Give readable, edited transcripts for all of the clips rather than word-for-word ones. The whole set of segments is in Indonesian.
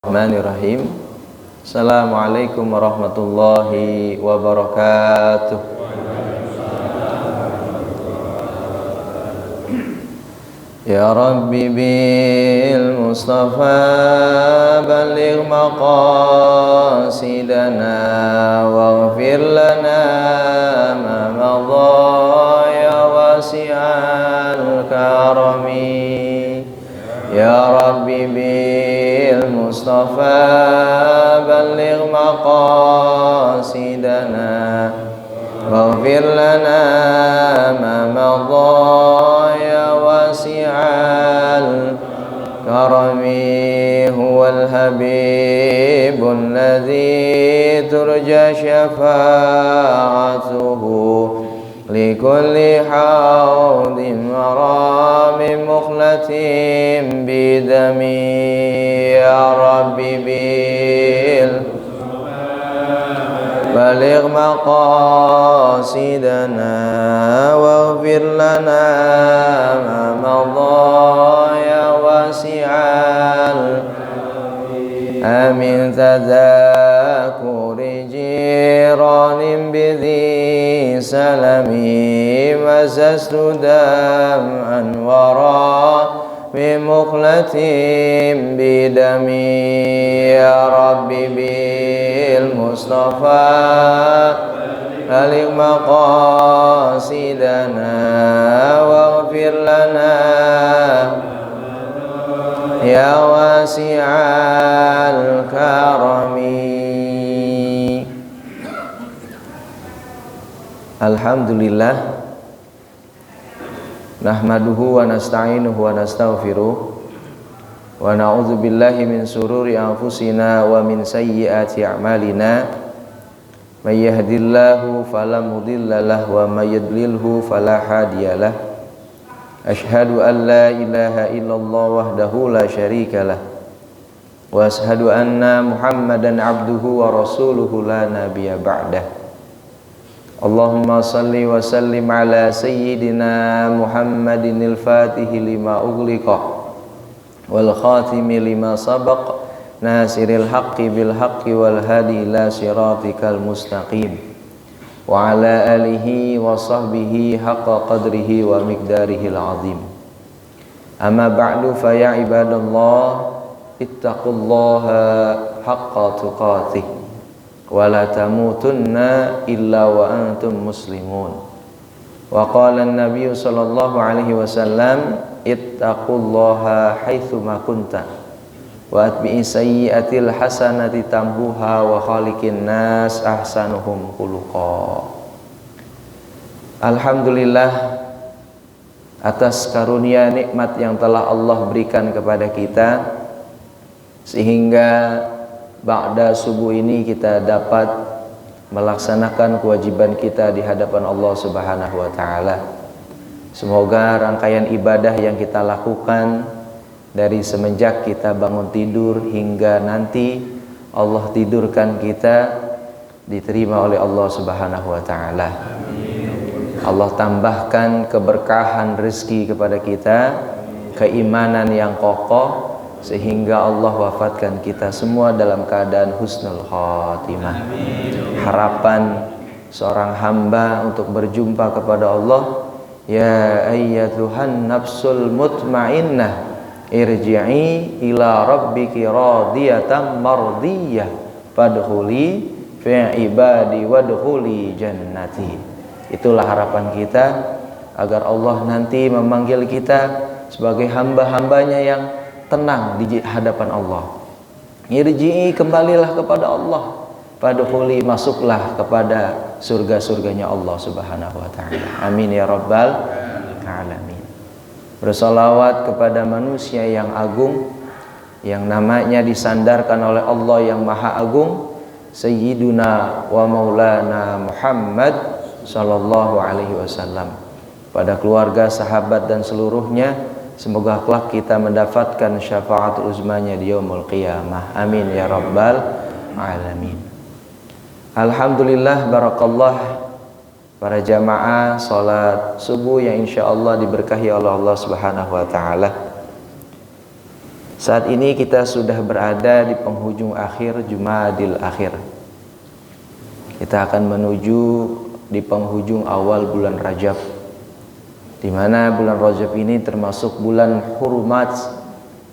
Bismillahirrahmanirrahim. Assalamualaikum warahmatullahi wabarakatuh. Ya Rabbi bil Mustafa balligh maqasidana waghfir lana ma madha ya wasi'al karami. Ya Rabbi bil Mustafa balligh maqasidana waghfir lana ma madha ya wasi'al karami. Huwal habibul ladzi turja syafa'atuhu likulli hawdin maramin mukhlatin bidami. Ya Rabbi bil baligh maqasidana waghfir lana ma madha ya wasi'al amin tadhakuri jiranin bidhi salami masastu dam'an wara bimuklatin bidami. Ya Rabbi bil Mustafa baligh maqasidana waghfir lana ya wasi'al karami. Alhamdulillah nahmaduhu wa nasta'inuhu wa nastaghfiruh wa na'udzu billahi min sururi anfusina wa min sayyiati a'malina. May yahdihillahu fala mudilla lahu wa may yudlilhu fala hadiyalah. Asyhadu an la ilaha illallah wahdahu la syarikalah wa asyhadu anna Muhammadan abduhu wa rasuluhu la nabiyya ba'dah. Allahumma salli wa sallim ala sayyidina Muhammadinil fatihi lima ughliqa wal khatimi lima sabaq nasiril haqqi bil haqqi wal hadi ila siratikal mustaqim wa ala alihi wa sahbihi haqqa qadrihi wa miqdarihil azim. Amma ba'du fa ya ibadallah ittaqullaha haqqa tuqatih wa la tamutunna illa wa antum muslimun. Wa qala an-nabiy sallallahu alaihi wasallam ittaqullaha haitsu ma kunta wa atbi'i sayyi'atil hasanati tamhuha wa khaliqin nas ahsanuhum khuluqa. Alhamdulillah atas karunia nikmat yang telah Allah berikan kepada kita sehingga ba'da subuh ini kita dapat melaksanakan kewajiban kita di hadapan Allah Subhanahu wa taala. Semoga rangkaian ibadah yang kita lakukan dari semenjak kita bangun tidur hingga nanti Allah tidurkan kita diterima oleh Allah Subhanahu wa taala. Allah tambahkan keberkahan rezeki kepada kita, keimanan yang kokoh sehingga Allah wafatkan kita semua dalam keadaan husnul khatimah. Harapan seorang hamba untuk berjumpa kepada Allah, ya ayyatuhan nafsul mutmainnah irji'i ila rabbiki radiyatan mardiyah fadkhuli fi ibadi wadkhuli jannati. Itulah harapan kita agar Allah nanti memanggil kita sebagai hamba-hambanya yang tenang di hadapan Allah. Irji'i, kembalilah kepada Allah. Fadkhuli, masuklah kepada surga-surganya Allah Subhanahu wa taala. Amin ya rabbal alamin. Bersolawat kepada manusia yang agung yang namanya disandarkan oleh Allah yang maha agung, Sayyiduna wa Maulana Muhammad sallallahu alaihi wasallam, pada keluarga, sahabat dan seluruhnya. Semoga kelak kita mendapatkan syafaat uzmanya di yaumul qiyamah. Amin ya rabbal alamin. Alhamdulillah, barakallah para jamaah salat subuh yang insyaallah diberkahi oleh Allah Subhanahu wa taala. Saat ini kita sudah berada di penghujung akhir Jumadil Akhir. Kita akan menuju di penghujung awal bulan Rajab, di mana bulan Rajab ini termasuk bulan hurumat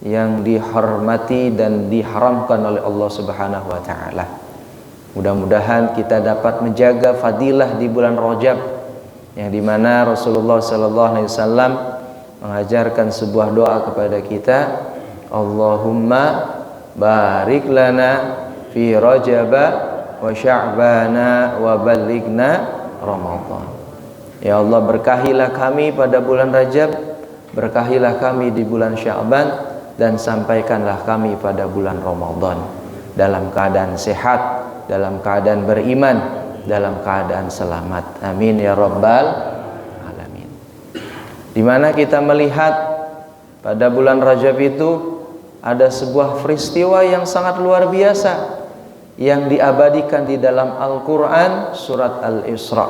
yang dihormati dan diharamkan oleh Allah Subhanahu wa taala. Mudah-mudahan kita dapat menjaga fadilah di bulan Rajab, yang dimana Rasulullah sallallahu alaihi wasallam mengajarkan sebuah doa kepada kita, Allahumma barik lana fi Rajab wa Sya'bana wa ballighna Ramadan. Ya Allah, berkahilah kami pada bulan Rajab, berkahilah kami di bulan Sya'ban, dan sampaikanlah kami pada bulan Ramadan dalam keadaan sehat, dalam keadaan beriman, dalam keadaan selamat. Amin ya rabbal alamin. Di mana kita melihat pada bulan Rajab itu ada sebuah peristiwa yang sangat luar biasa yang diabadikan di dalam Al-Qur'an surat Al-Isra,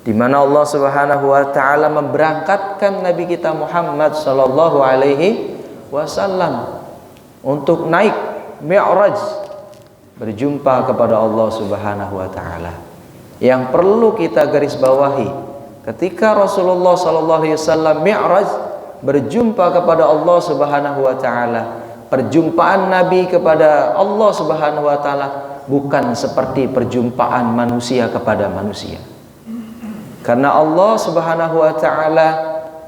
di mana Allah Subhanahu wa taala memberangkatkan Nabi kita Muhammad sallallahu alaihi wasallam untuk naik Mi'raj, berjumpa kepada Allah Subhanahu wa taala. Yang perlu kita garis bawahi, ketika Rasulullah sallallahu alaihi wasallam Mi'raj berjumpa kepada Allah Subhanahu wa taala, perjumpaan Nabi kepada Allah Subhanahu wa taala bukan seperti perjumpaan manusia kepada manusia. Karena Allah Subhanahu wa taala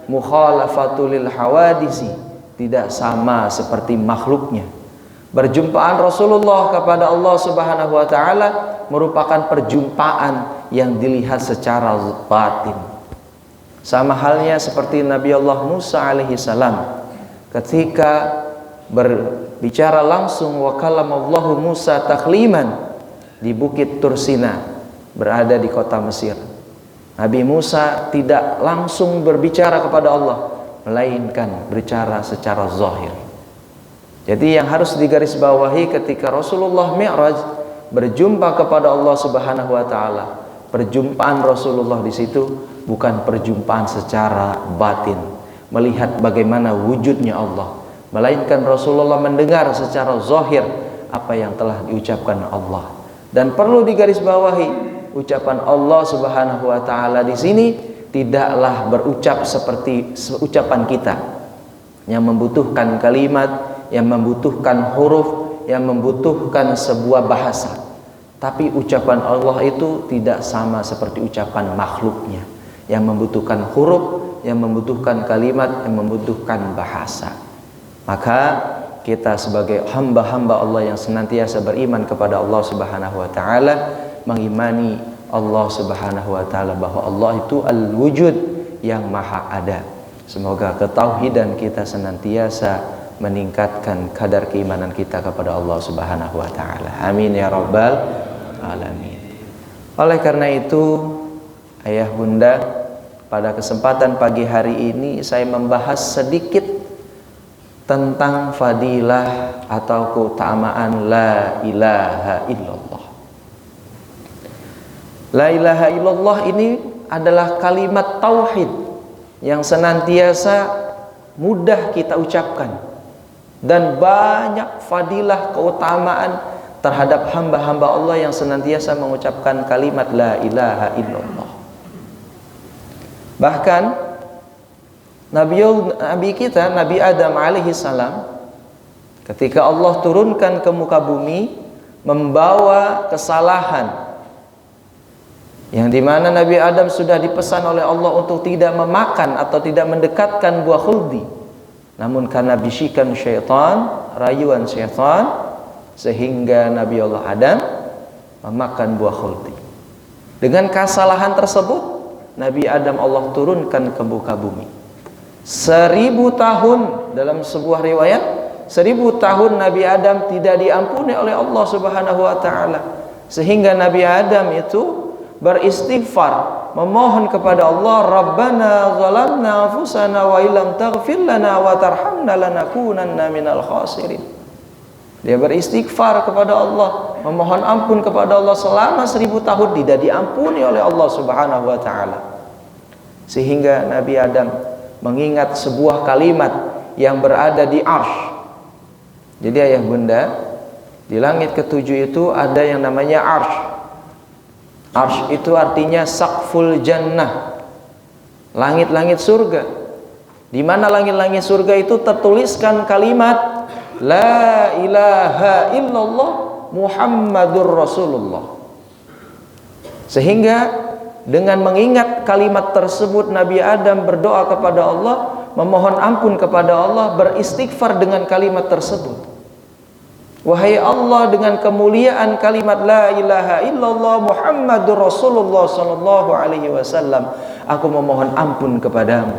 mukhalafatul lil hawadisi, tidak sama seperti makhluknya. Berjumpaan Rasulullah kepada Allah Subhanahu wa taala merupakan perjumpaan yang dilihat secara batin. Sama halnya seperti Nabi Allah Musa alaihi salam ketika berbicara langsung wa kallamallahu Musa takliman di Bukit Tursina, berada di kota Mesir. Nabi Musa tidak langsung berbicara kepada Allah, melainkan berbicara secara zahir. Jadi yang harus digarisbawahi ketika Rasulullah Mi'raj berjumpa kepada Allah Subhanahu wa taala, perjumpaan Rasulullah di situ bukan perjumpaan secara batin, melihat bagaimana wujudnya Allah, melainkan Rasulullah mendengar secara zahir apa yang telah diucapkan Allah. Dan perlu digarisbawahi, ucapan Allah Subhanahu wa taala di sini tidaklah berucap seperti ucapan kita yang membutuhkan kalimat, yang membutuhkan huruf, yang membutuhkan sebuah bahasa. Tapi ucapan Allah itu tidak sama seperti ucapan makhluknya, yang membutuhkan huruf, yang membutuhkan kalimat, yang membutuhkan bahasa. Maka kita sebagai hamba-hamba Allah yang senantiasa beriman kepada Allah Subhanahu wa taala, mengimani Allah Subhanahu wa taala bahwa Allah itu al-wujud yang maha ada. Semoga ketauhidan kita senantiasa meningkatkan kadar keimanan kita kepada Allah Subhanahu wa taala. Amin ya rabbal alamin. Oleh karena itu, ayah bunda, pada kesempatan pagi hari ini saya membahas sedikit tentang fadilah atau keutamaan la ilaha illallah. La ilaha illallah ini adalah kalimat tauhid yang senantiasa mudah kita ucapkan, dan banyak fadilah keutamaan terhadap hamba-hamba Allah yang senantiasa mengucapkan kalimat la ilaha illallah. Bahkan Nabi kita, Nabi Adam alaihi salam, ketika Allah turunkan ke muka bumi membawa kesalahan, yang dimana Nabi Adam sudah dipesan oleh Allah untuk tidak memakan atau tidak mendekatkan buah khuldi, namun karena bisikan syaitan, rayuan syaitan, sehingga Nabi Allah Adam memakan buah khuldi. Dengan kesalahan tersebut, Nabi Adam Allah turunkan ke muka bumi. 1000 tahun, dalam sebuah riwayat 1000 tahun Nabi Adam tidak diampuni oleh Allah Subhanahu wa taala, sehingga Nabi Adam itu beristighfar, memohon kepada Allah, Rabbana zalamna anfusana wa illam taghfir lana wa tarhamna lanakunanna minal khasirin. Dia beristighfar kepada Allah, memohon ampun kepada Allah selama 1000 tahun tidak diampuni oleh Allah Subhanahu wa taala. Sehingga Nabi Adam mengingat sebuah kalimat yang berada di arsy, Jadi ayah bunda, di langit ketujuh itu ada yang namanya arsy. Arsy itu artinya saqful jannah, langit-langit surga. Di mana langit-langit surga itu tertuliskan kalimat La ilaha illallah Muhammadur Rasulullah. Sehingga dengan mengingat kalimat tersebut Nabi Adam berdoa kepada Allah, memohon ampun kepada Allah, beristighfar dengan kalimat tersebut. Wahai Allah, dengan kemuliaan kalimat La ilaha illallah Muhammadur Rasulullah sallallahu alaihi wasallam, aku memohon ampun kepadamu.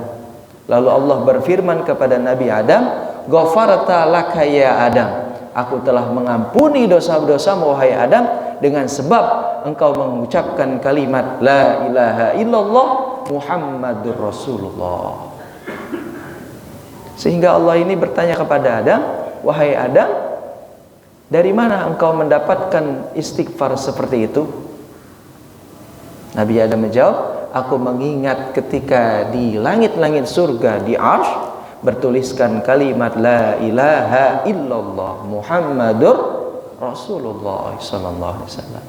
Lalu Allah berfirman kepada Nabi Adam, Ghafarta laka ya Adam, aku telah mengampuni dosa-dosamu wahai Adam dengan sebab engkau mengucapkan kalimat La ilaha illallah Muhammadur Rasulullah. Sehingga Allah ini bertanya kepada Adam, wahai Adam, dari mana engkau mendapatkan istighfar seperti itu? Nabi Adam menjawab, aku mengingat ketika di langit-langit surga, di arsy, bertuliskan kalimat La ilaha illallah Muhammadur Rasulullah sallallahu alaihi wasallam.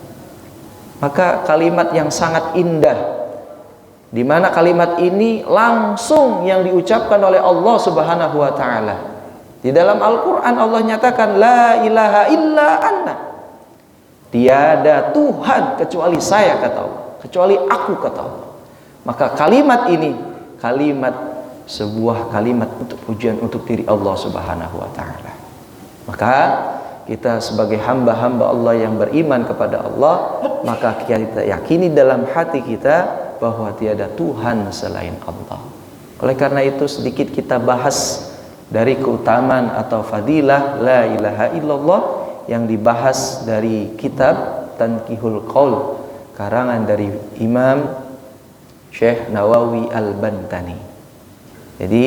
Maka kalimat yang sangat indah, di mana kalimat ini langsung yang diucapkan oleh Allah Subhanahu wa taala. Di dalam Al-Qur'an Allah nyatakan La ilaha illa anna. Tiada Tuhan kecuali saya, kata Allah, kecuali aku, kata Allah. Maka kalimat ini sebuah kalimat untuk pujian untuk diri Allah Subhanahu wa taala. Maka kita sebagai hamba-hamba Allah yang beriman kepada Allah, maka kita yakini dalam hati kita bahwa tiada Tuhan selain Allah. Oleh karena itu sedikit kita bahas dari keutamaan atau fadilah La ilaha illallah yang dibahas dari kitab Tanqihul Qaul karangan dari Imam Syekh Nawawi Al-Bantani. Jadi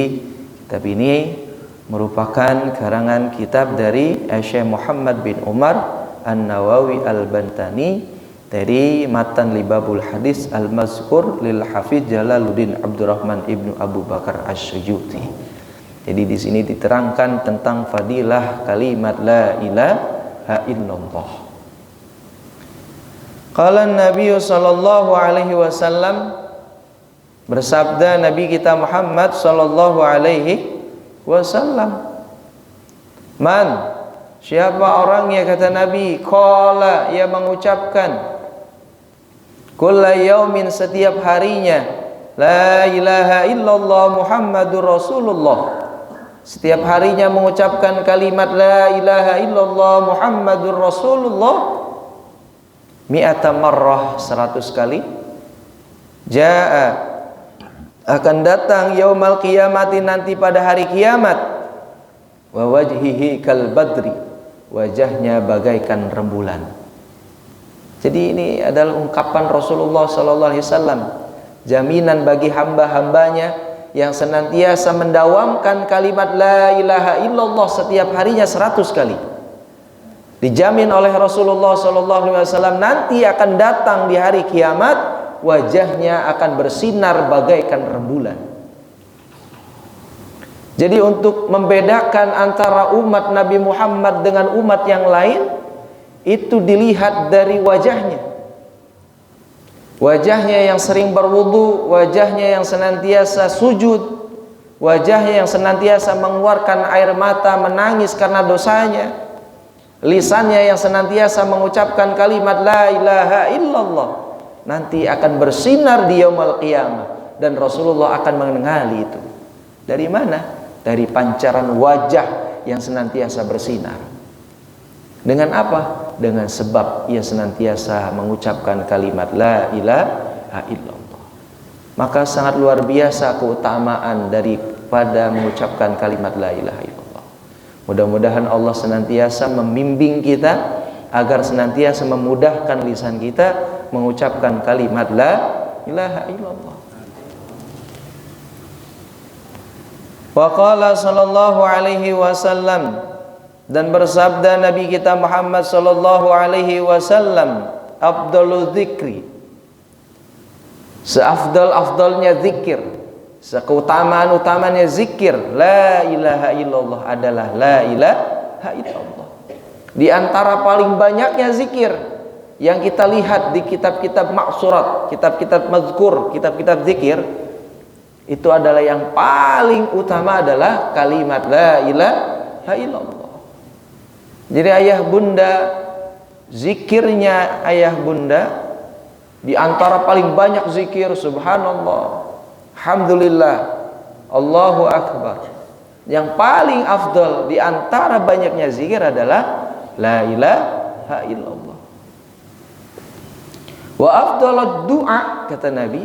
kitab ini merupakan karangan kitab dari Syekh Muhammad bin Umar An-Nawawi Al-Bantani dari matan Libabul Hadis Al-Mazkur lil Hafiz Jalaluddin Abdurrahman ibnu Abu Bakar Asy-Syuuti. Jadi di sini diterangkan tentang fadilah kalimat La ilaha illallah. Qala Nabi sallallahu alaihi wasallam, bersabda Nabi kita Muhammad sallallahu alaihi wasallam, Man, siapa orangnya, kata Nabi, qala, ia mengucapkan, kulla yaumin, setiap harinya, La ilaha illallah Muhammadur Rasulullah, setiap harinya mengucapkan kalimat La ilaha illallah Muhammadur Rasulullah mi'ata marrah, 100 kali, Ja'a, akan datang yaumal qiyamati, nanti pada hari kiamat, wa wajhihi kal badri, wajahnya bagaikan rembulan. Jadi ini adalah ungkapan Rasulullah sallallahu alaihi wasallam, jaminan bagi hamba-hambanya yang senantiasa mendawamkan kalimat La ilaha illallah setiap harinya 100 kali. Dijamin oleh Rasulullah SAW nanti akan datang di hari kiamat, wajahnya akan bersinar bagaikan rembulan. Jadi untuk membedakan antara umat Nabi Muhammad dengan umat yang lain, itu dilihat dari wajahnya. Wajahnya yang sering berwudu, wajahnya yang senantiasa sujud, wajahnya yang senantiasa mengeluarkan air mata menangis karena dosanya, lisannya yang senantiasa mengucapkan kalimat La ilaha illallah, nanti akan bersinar di yaumul qiyamah, dan Rasulullah akan mengenali itu. Dari mana? Dari pancaran wajah yang senantiasa bersinar. Dengan apa? Dengan sebab ia senantiasa mengucapkan kalimat La ilaha illallah. Maka sangat luar biasa keutamaan daripada mengucapkan kalimat La ilaha illallah. Mudah-mudahan Allah senantiasa membimbing kita agar senantiasa memudahkan lisan kita mengucapkan kalimat La ilaha illallah. Wa qala sallallahu alaihi wasallam, dan bersabda Nabi kita Muhammad sallallahu alaihi wasallam, afdalul dzikri, seafdal-afdalnya zikir, sekeutamaan-utamanya zikir La ilaha illallah adalah La ilaha illallah. Di antara paling banyaknya zikir yang kita lihat di kitab-kitab maksurat, kitab-kitab mazkur, kitab-kitab zikir, itu adalah yang paling utama adalah kalimat la ilaha illallah. Jadi ayah bunda, zikirnya ayah bunda di antara paling banyak zikir subhanallah, alhamdulillah, Allahu akbar. Yang paling afdal di antara banyaknya zikir adalah la ilaha illallah. Wa afdalud du'a, kata Nabi,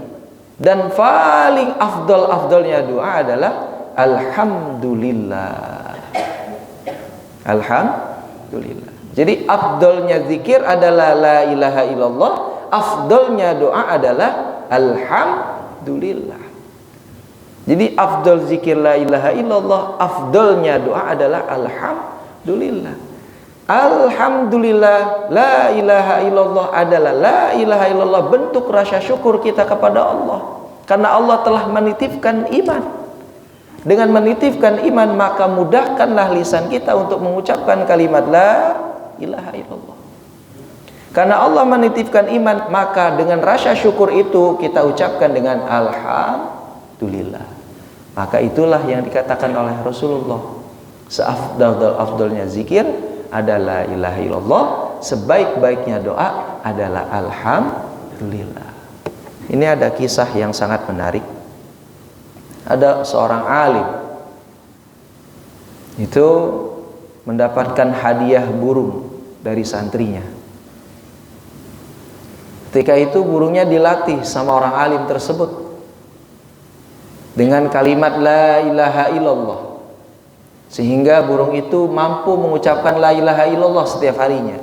dan paling afdalnya doa adalah alhamdulillah. Alhamdulillah. Jadi afdalnya zikir adalah la ilaha illallah, afdalnya doa adalah alhamdulillah. Jadi afdal zikir la ilaha illallah, afdalnya doa adalah alhamdulillah. Alhamdulillah, la ilaha illallah adalah la ilaha illallah, bentuk rasa syukur kita kepada Allah. Karena Allah telah menitipkan iman. Dengan menitipkan iman, maka mudahkanlah lisan kita untuk mengucapkan kalimat la ilaha illallah. Karena Allah menitipkan iman, maka dengan rasa syukur itu kita ucapkan dengan alhamdulillah. Maka itulah yang dikatakan oleh Rasulullah, seafdal-afdalnya zikir adalah la ilaha illallah, sebaik-baiknya doa adalah alhamdulillah. Ini ada kisah yang sangat menarik. Ada seorang alim itu mendapatkan hadiah burung dari santrinya. Ketika itu burungnya dilatih sama orang alim tersebut dengan kalimat la ilaha illallah, sehingga burung itu mampu mengucapkan la ilaha illallah setiap harinya.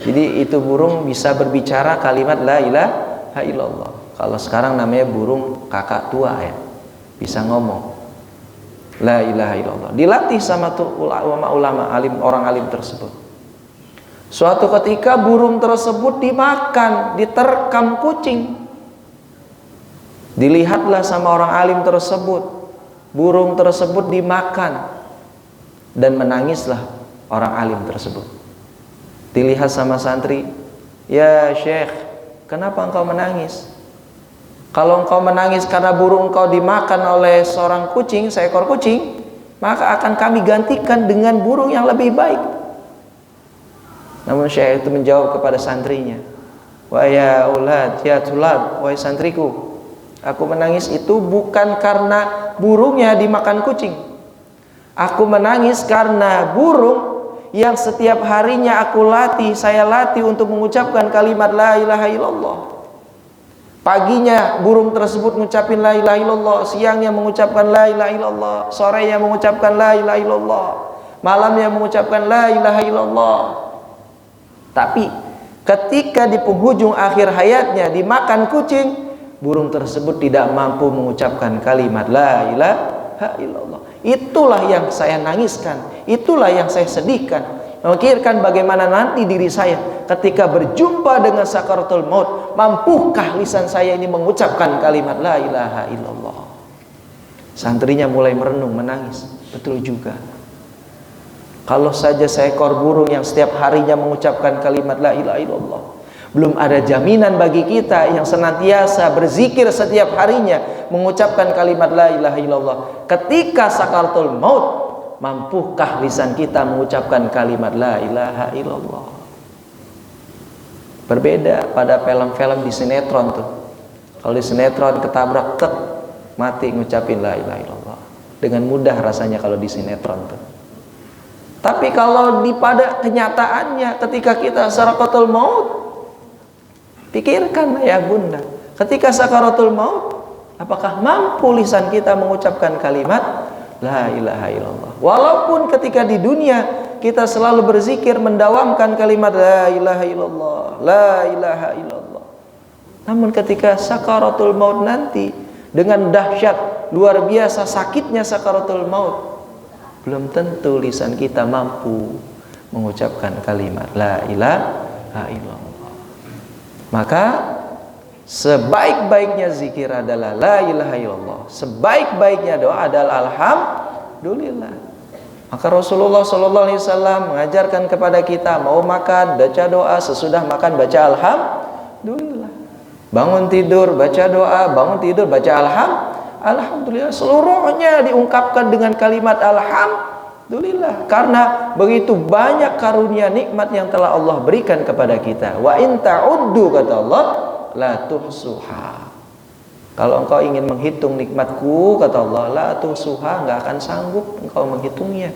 Jadi itu burung bisa berbicara kalimat la ilaha illallah. Kalau sekarang namanya burung kakak tua ya, bisa ngomong la ilaha illallah. Dilatih sama ulama alim, orang alim tersebut. Suatu ketika burung tersebut dimakan, diterkam kucing. Dilihatlah sama orang alim tersebut, burung tersebut dimakan, dan menangislah orang alim tersebut. Dilihat sama santri, ya Syekh, kenapa engkau menangis? Kalau engkau menangis karena burung engkau dimakan oleh seorang kucing, seekor kucing, maka akan kami gantikan dengan burung yang lebih baik. Namun Syekh itu menjawab kepada santrinya, wa ya ulad, ya tulad, wahai santriku, aku menangis itu bukan karena burungnya dimakan kucing. Aku menangis karena burung yang setiap harinya saya latih untuk mengucapkan kalimat la ilaha illallah. Paginya burung tersebut mengucapkan la ilaha illallah, siangnya mengucapkan la ilaha illallah, sorenya mengucapkan la ilaha illallah, malamnya mengucapkan la ilaha illallah. Tapi ketika di penghujung akhir hayatnya dimakan kucing, burung tersebut tidak mampu mengucapkan kalimat la ilaha illallah. Itulah yang saya nangiskan, itulah yang saya sedihkan. Memikirkan bagaimana nanti diri saya ketika berjumpa dengan sakaratul maut, mampukah lisan saya ini mengucapkan kalimat la ilaha illallah. Santrinya mulai merenung, menangis. Betul juga. Kalau saja seekor burung yang setiap harinya mengucapkan kalimat la ilaha illallah, belum ada jaminan bagi kita yang senantiasa berzikir setiap harinya mengucapkan kalimat la ilaha illallah. Ketika sakaratul maut, mampukah lisan kita mengucapkan kalimat la ilaha illallah? Berbeda pada film-film di sinetron tuh. Kalau di sinetron ketabrak tek, mati ngucapin la ilaha illallah. Dengan mudah rasanya kalau di sinetron tuh. Tapi kalau pada kenyataannya ketika kita sakaratul maut, pikirkan ya bunda, ketika sakaratul maut, apakah mampu lisan kita mengucapkan kalimat la ilaha illallah? Walaupun ketika di dunia kita selalu berzikir mendawamkan kalimat la ilaha illallah, la ilaha illallah. Namun ketika sakaratul maut nanti, dengan dahsyat luar biasa sakitnya sakaratul maut, belum tentu lisan kita mampu mengucapkan kalimat la ilaha illallah. Maka sebaik-baiknya zikir adalah la ilaha illallah, sebaik-baiknya doa adalah alhamdulillah. Maka Rasulullah sallallahu alaihi wasallam mengajarkan kepada kita, mau makan baca doa, sesudah makan baca alhamdulillah. Bangun tidur baca doa, bangun tidur baca alhamdulillah. Seluruhnya diungkapkan dengan kalimat alhamdulillah, karena begitu banyak karunia nikmat yang telah Allah berikan kepada kita. Wa in ta'uddu, kata Allah, la tuhsuha. Kalau engkau ingin menghitung nikmatku, kata Allah, la tuhsuha, enggak akan sanggup engkau menghitungnya.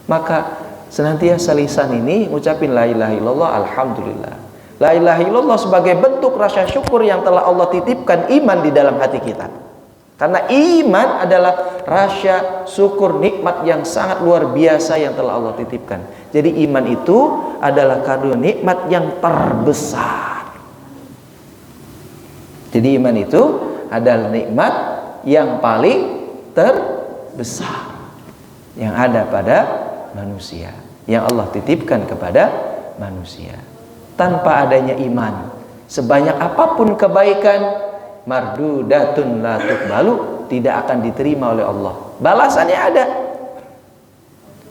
Maka senantiasa lisan ini ngucapin la ilaha illallah, alhamdulillah. La ilaha illallah sebagai bentuk rasa syukur yang telah Allah titipkan iman di dalam hati kita. Karena iman adalah rasa syukur nikmat yang sangat luar biasa yang telah Allah titipkan. Jadi iman itu adalah karunia nikmat yang terbesar. Jadi iman itu adalah nikmat yang paling terbesar yang ada pada manusia, yang Allah titipkan kepada manusia. Tanpa adanya iman, sebanyak apapun kebaikan, mardudatun la tuqbalu, tidak akan diterima oleh Allah. Balasannya ada.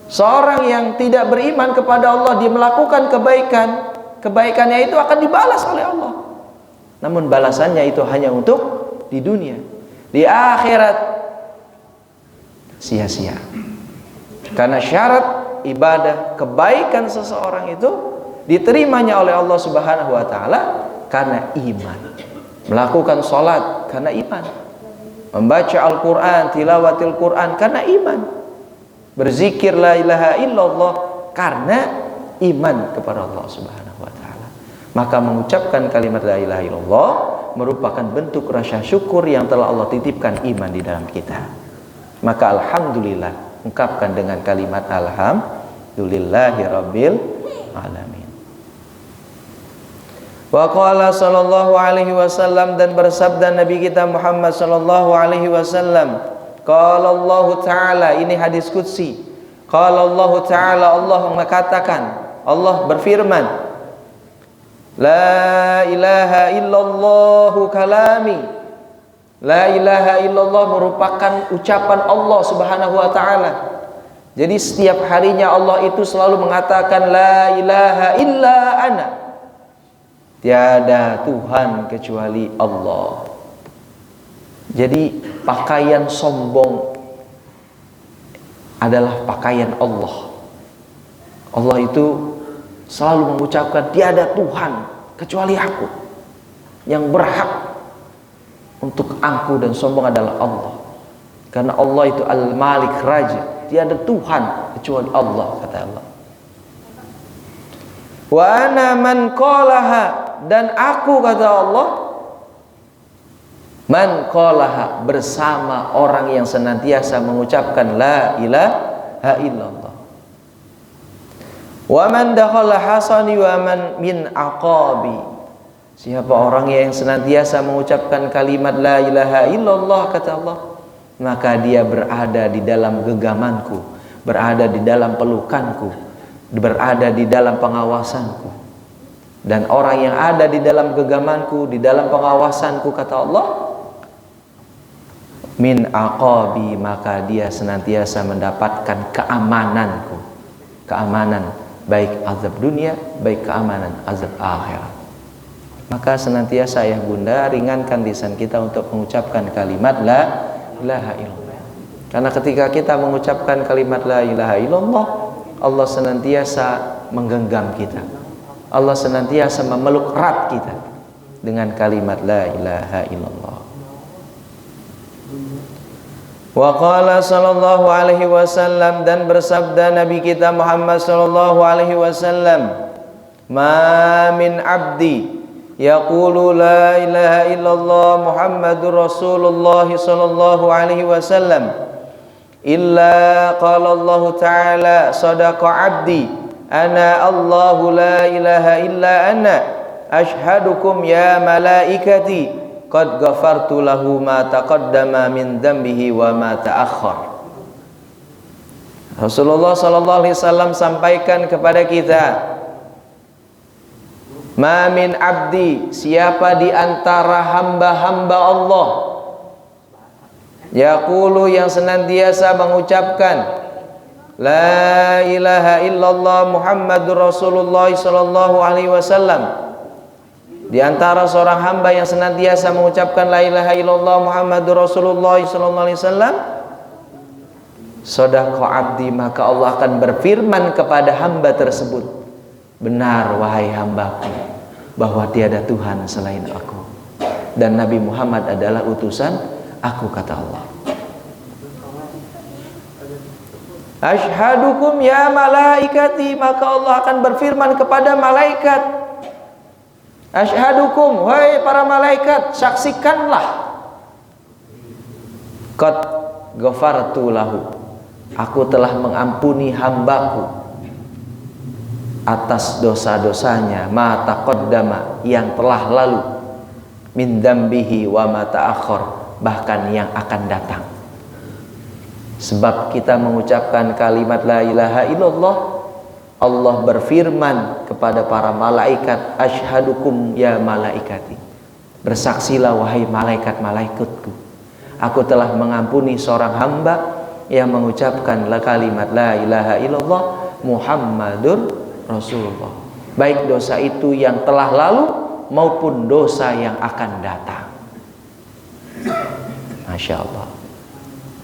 Seorang yang tidak beriman kepada Allah, dia melakukan kebaikan, kebaikannya itu akan dibalas oleh Allah. Namun balasannya itu hanya untuk di dunia. Di akhirat sia-sia. Karena syarat ibadah kebaikan seseorang itu diterimanya oleh Allah Subhanahu wa taala karena iman. Melakukan salat karena iman. Membaca Al-Qur'an, tilawatil Qur'an karena iman. Berzikir la ilaha illallah karena iman kepada Allah Subhanahu wa taala. Maka mengucapkan kalimat la ilaha illallah merupakan bentuk rasa syukur yang telah Allah titipkan iman di dalam kita. Maka alhamdulillah, ungkapkan dengan kalimat alhamdulillahi rabbil alamin. Wa qala sallallahu alaihi wasallam, dan bersabda Nabi kita Muhammad sallallahu alaihi wasallam, qala Allah taala, ini hadis qudsi. Qala Allah taala, Allah mengatakan, Allah berfirman, la ilaha illallah kalami. La ilaha illallah merupakan ucapan Allah Subhanahu wa taala. Jadi setiap harinya Allah itu selalu mengatakan la ilaha illa ana. Tiada Tuhan kecuali Allah. Jadi pakaian sombong adalah pakaian Allah. Allah itu selalu mengucapkan tiada Tuhan kecuali aku. Yang berhak untuk angkuh dan sombong adalah Allah. Karena Allah itu Al-Malik, Raja. Tiada Tuhan kecuali Allah, kata Allah. Wa ana man qalaha, dan aku, kata Allah, man qalaha, bersama orang yang senantiasa mengucapkan la ilaha illallah. Wa man dakhala hasani wa man min aqabi. Siapa orang yang senantiasa mengucapkan kalimat la ilaha illallah, kata Allah, maka dia berada di dalam genggamanku, berada di dalam pelukanku, berada di dalam pengawasanku. Dan orang yang ada di dalam genggamanku, di dalam pengawasanku, kata Allah, min aqabi, maka dia senantiasa mendapatkan keamananku. Keamanan baik azab dunia, baik keamanan azab akhirat. Maka senantiasa ayah bunda ringankan lisan kita untuk mengucapkan kalimat la ilaha illallah. Karena ketika kita mengucapkan kalimat la ilaha illallah, Allah senantiasa menggenggam kita. Allah senantiasa memeluk erat kita dengan kalimat la ilaha illallah. Wa qala sallallahu alaihi wasallam, dan bersabda Nabi kita Muhammad sallallahu alaihi wasallam, ma min abdi yaqulu la ilaha illallah Muhammadur Rasulullah sallallahu alaihi wasallam illa qala Allah ta'ala sadaqa abdi ana Allahu la ilaha illa ana ashhadukum ya malaikati qad ghafartu lahu ma taqaddama min dhanbihi wa ma ta'akhkhar. Rasulullah sallallahu alaihi wasallam sampaikan kepada kita, ma min abdi, siapa di antara hamba-hamba Allah, yaqulu, yang senantiasa mengucapkan La ilaha illallah Muhammadur Rasulullah sallallahu alaihi wasallam. Di antara seorang hamba yang senantiasa mengucapkan la ilaha illallah Muhammadur Rasulullah sallallahu alaihi wasallam, sadaqa abdi, maka Allah akan berfirman kepada hamba tersebut, benar wahai hambaku bahwa tiada Tuhan selain aku dan Nabi Muhammad adalah utusan aku, kata Allah. Asyhadukum ya malaikati, maka Allah akan berfirman kepada malaikat, asyhadukum, wahai para malaikat, saksikanlah, qad ghafartu lahu, aku telah mengampuni hambaku atas dosa-dosanya, ma taqaddama, yang telah lalu, min dambihi wa ma ta'akhkhar, bahkan yang akan datang. Sebab kita mengucapkan kalimat la ilaha illallah, Allah berfirman kepada para malaikat, asyhadukum ya malaikati, bersaksilah wahai malaikat-malaikatku, aku telah mengampuni seorang hamba yang mengucapkan kalimat la ilaha illallah Muhammadur Rasulullah, baik dosa itu yang telah lalu maupun dosa yang akan datang. Masya Allah,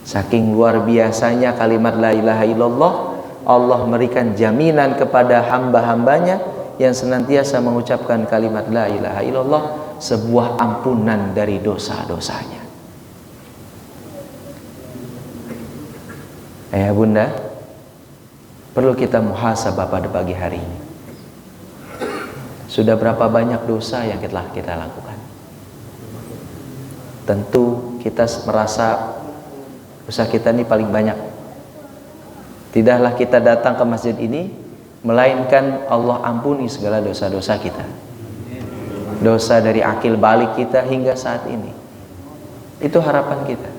saking luar biasanya kalimat la ilaha illallah, Allah memberikan jaminan kepada hamba-hambanya yang senantiasa mengucapkan kalimat la ilaha illallah sebuah ampunan dari dosa-dosanya. Ayah bunda, perlu kita muhasabah pada pagi hari ini. Sudah berapa banyak dosa yang telah kita lakukan? Tentu kita merasa dosa kita ini paling banyak. Tidaklah kita datang ke masjid ini melainkan Allah ampuni segala dosa-dosa kita, dosa dari akil balik kita hingga saat ini. Itu harapan kita.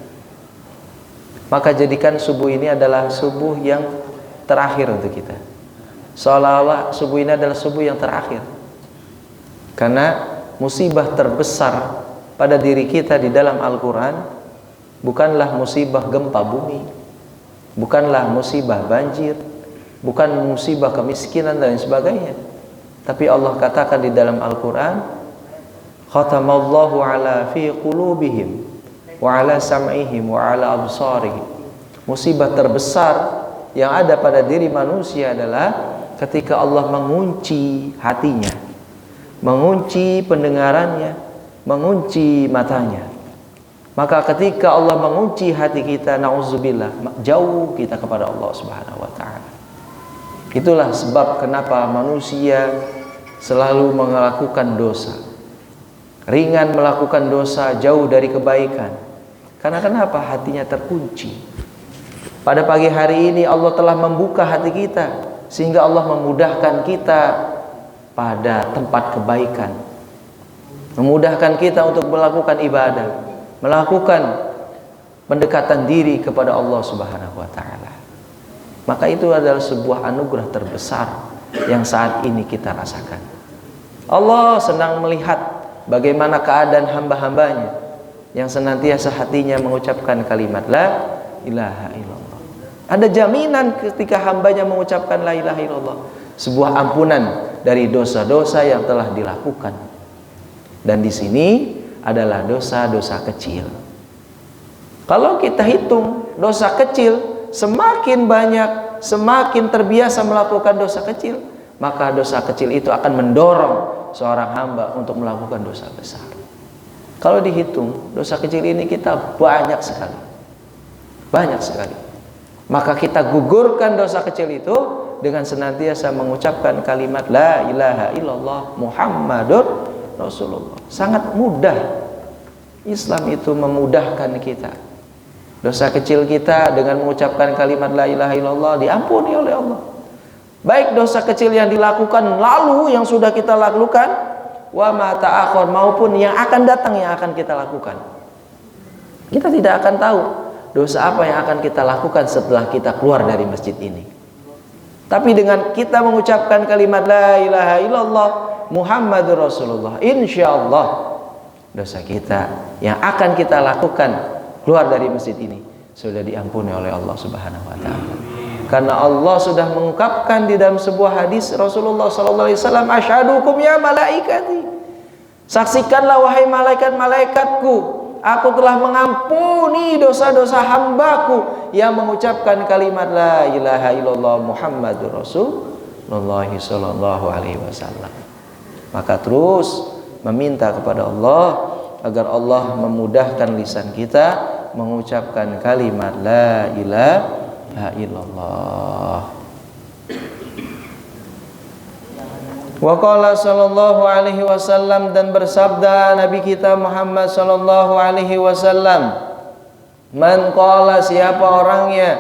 Maka jadikan subuh ini adalah subuh yang terakhir untuk kita, seolah-olah subuh ini adalah subuh yang terakhir. Karena musibah terbesar pada diri kita di dalam Al-Quran bukanlah musibah gempa bumi, bukanlah musibah banjir, bukan musibah kemiskinan dan sebagainya. Tapi Allah katakan di dalam Al-Quran, khatamallahu ala fi qulubihim wa ala sam'ihim wa ala absarihim. Musibah terbesar yang ada pada diri manusia adalah ketika Allah mengunci hatinya, mengunci pendengarannya, mengunci matanya. Maka ketika Allah mengunci hati kita, na'udzubillah, jauh kita kepada Allah Subhanahu wa ta'ala. Itulah sebab kenapa manusia selalu melakukan dosa, ringan melakukan dosa, jauh dari kebaikan. Karena kenapa? Hatinya terkunci. Pada pagi hari ini Allah telah membuka hati kita, sehingga Allah memudahkan kita pada tempat kebaikan, memudahkan kita untuk melakukan ibadah, melakukan pendekatan diri kepada Allah Subhanahu wa ta'ala. Maka itu adalah sebuah anugerah terbesar yang saat ini kita rasakan. Allah senang melihat bagaimana keadaan hamba-hambanya yang senantiasa hatinya mengucapkan kalimat la ilaha illallah. Ada jaminan ketika hambanya mengucapkan la ilaha illallah, sebuah ampunan dari dosa-dosa yang telah dilakukan. Dan di sini adalah dosa-dosa kecil. Kalau kita hitung dosa kecil, semakin banyak, semakin terbiasa melakukan dosa kecil, maka dosa kecil itu akan mendorong seorang hamba untuk melakukan dosa besar. Kalau dihitung dosa kecil ini kita banyak sekali, banyak sekali. Maka kita gugurkan dosa kecil itu dengan senantiasa mengucapkan kalimat la ilaha illallah Muhammadur Rasulullah. Sangat mudah. Islam itu memudahkan kita. Dosa kecil kita dengan mengucapkan kalimat la ilaha illallah diampuni oleh Allah. Baik dosa kecil yang dilakukan lalu yang sudah kita lakukan, wa ma ta'akhir, maupun yang akan datang yang akan kita lakukan. Kita tidak akan tahu dosa apa yang akan kita lakukan setelah kita keluar dari masjid ini. Tapi dengan kita mengucapkan kalimat la ilaha illallah Muhammadur Rasulullah, insyaallah dosa kita yang akan kita lakukan keluar dari masjid ini sudah diampuni oleh Allah Subhanahu wa ta'ala. Karena Allah sudah mengungkapkan di dalam sebuah hadis Rasulullah sallallahu alaihi wasallam, asyhadukum ya malaikati, saksikanlah wahai malaikat-malaikatku, aku telah mengampuni dosa-dosa hambaku yang mengucapkan kalimat la ilaha illallah Muhammadur Rasulullah sallallahu alaihi wasallam. Maka terus meminta kepada Allah agar Allah memudahkan lisan kita mengucapkan kalimat la ilaha illallah. Wa qala sallallahu alaihi wasallam, dan bersabda Nabi kita Muhammad sallallahu alaihi wasallam, man qala, siapa orangnya,